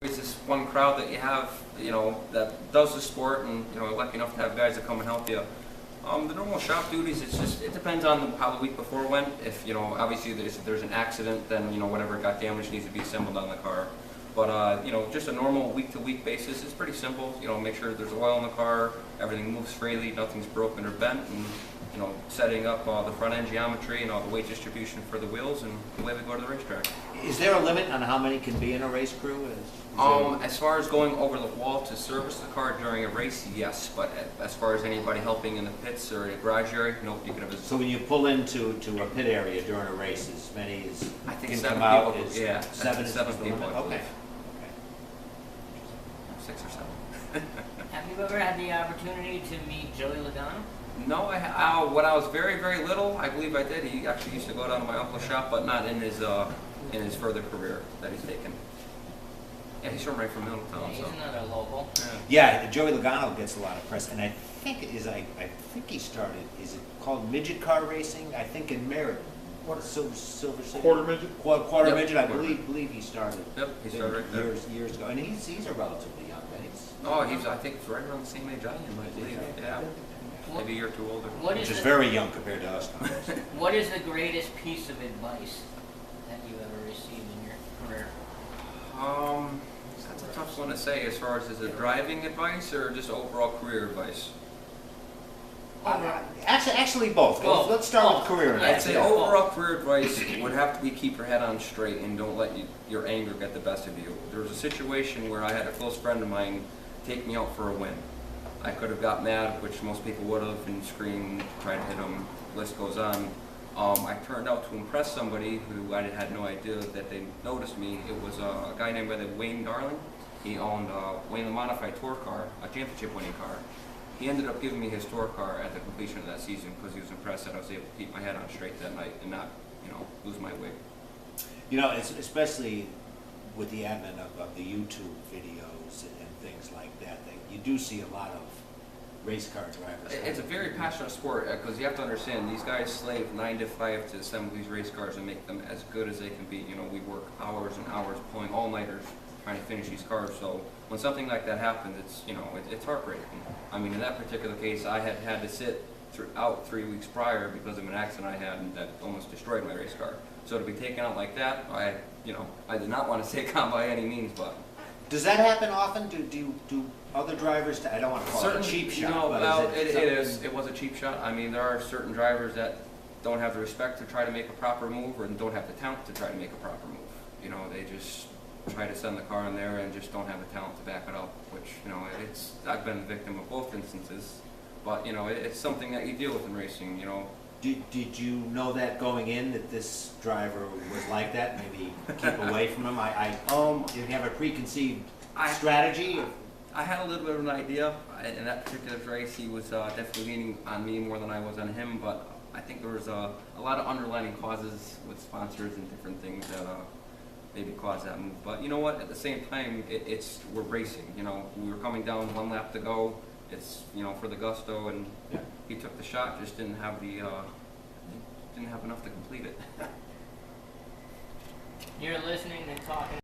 There's this one crowd that you have, that does the sport, and lucky enough to have guys that come and help you. The normal shop duties, it depends on how the week before went. If obviously if there's an accident, then whatever got damaged needs to be assembled on the car. But just a normal week-to-week basis, it's pretty simple. Make sure there's oil in the car, everything moves freely, nothing's broken or bent, and setting up the front end geometry and all the weight distribution for the wheels, and away we go to the racetrack. Is there a limit on how many can be in a race crew? As far as going over the wall to service the car during a race, yes. But as far as anybody helping in the pits or in a garage area, no, you can have. So when you pull into a pit area during a race, as many as I think can 7 come out? people. Is Yeah, seven people. I believe. Okay. 6 or 7. Have you ever had the opportunity to meet Joey Logano? No, when I was very, very little, I believe I did. He actually used to go down to my uncle's shop, but not in his further career that he's taken. Yeah, he's from right from Middletown. Yeah, he's so. another local. Yeah, Joey Logano gets a lot of press, and I think he started. Is it called midget car racing? I think in Merritt. What Silver City? Quarter midget? Quarter Yep. midget. I believe he started. Yep, he started right there. years ago, and he's a relatively young man. I think he's right around the same age I am, I believe. Yeah, maybe a year or two older. Which is very young compared to us. What is the greatest piece of advice that you ever received in your career? That's a tough one to say. As far as is it driving advice or just overall career advice? Actually, both. Both. Let's start with career I'd advice. say overall career advice would have to be keep your head on straight and don't let your anger get the best of you. There was a situation where I had a close friend of mine take me out for a win. I could have got mad, which most people would have, and screamed, tried to hit him, list goes on. I turned out to impress somebody who I had no idea that they noticed me. It was a guy named by the Wayne Darling. He owned Wayne the Modified Tour car, a championship winning car. He ended up giving me his tour car at the completion of that season because he was impressed that I was able to keep my head on straight that night and not, lose my wig. It's especially with the advent of the YouTube videos and things like that you do see a lot of race car drivers. It's a very passionate sport because you have to understand these guys slave 9 to 5 to assemble these race cars and make them as good as they can be. We work hours and hours pulling all-nighters trying to finish these cars. So when something like that happens, it's heartbreaking. I mean, in that particular case, I had to sit out 3 weeks prior because of an accident I had that almost destroyed my race car. So to be taken out like that, I did not want to take on by any means, but. Does that happen often? Do other drivers? I don't want to call it a cheap shot. But It was a cheap shot. I mean, there are certain drivers that don't have the respect to try to make a proper move, or don't have the talent to try to make a proper move. They just try to send the car in there and just don't have the talent to back it up. Which I've been the victim of both instances, but it's something that you deal with in racing. Did you know that going in that this driver was like that? Maybe keep away from him. Did you have a preconceived strategy? I had a little bit of an idea. In that particular race, he was definitely leaning on me more than I was on him. But I think there was a lot of underlying causes with sponsors and different things that maybe caused that move. But you know what? At the same time, we're racing. We were coming down 1 lap to go. It's for the gusto, and he took the shot. Just didn't have enough to complete it. You're listening and talking.